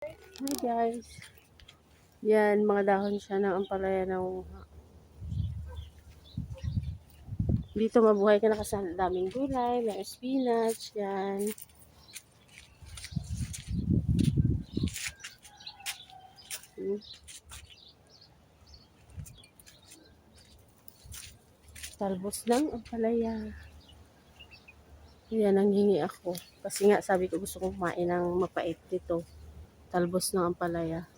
Hi guys. Yan, mga dahon siya ng ampalaya na dito mabuhay ka na kasi ang daming gulay, may spinach, yan. Talbos ng ampalaya. Yan, nanghingi ako. Kasi nga, sabi ko gusto kong kumain ng mapait dito. Talbos ng ampalaya.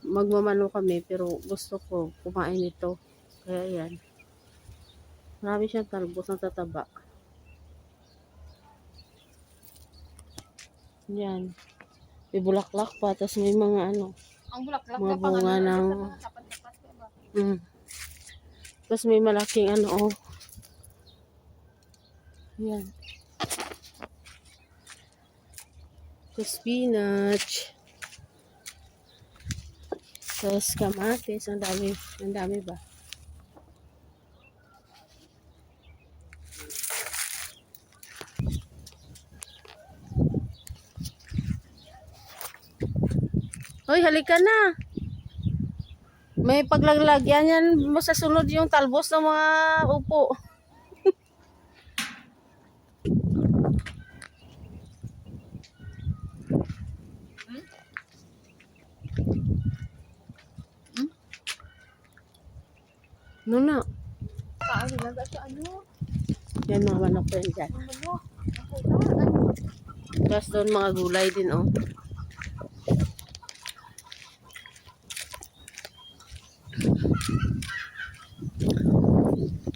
Magmamano kami, pero gusto ko kumain ito. Kaya yan. Marami siyang talbos na tataba. Yan. May bulaklak pa, tapos may mga Ang bulaklak mga na bunga ng tapos may malaking yan. Tapos spinach. Tapos kamatis. Ang dami ba? Hoy, halika na. May paglaglagyan yan mo sa sunod yung talbos ng mga upo. No na. Yan mga manok ko yan dyan. Tapos doon mga gulay din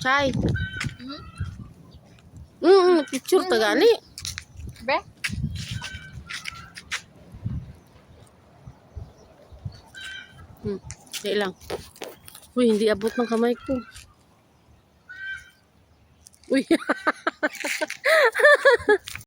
Chay. Picture ta gani. Be? Di lang. Uy, hindi abot ng kamay ko. Uy.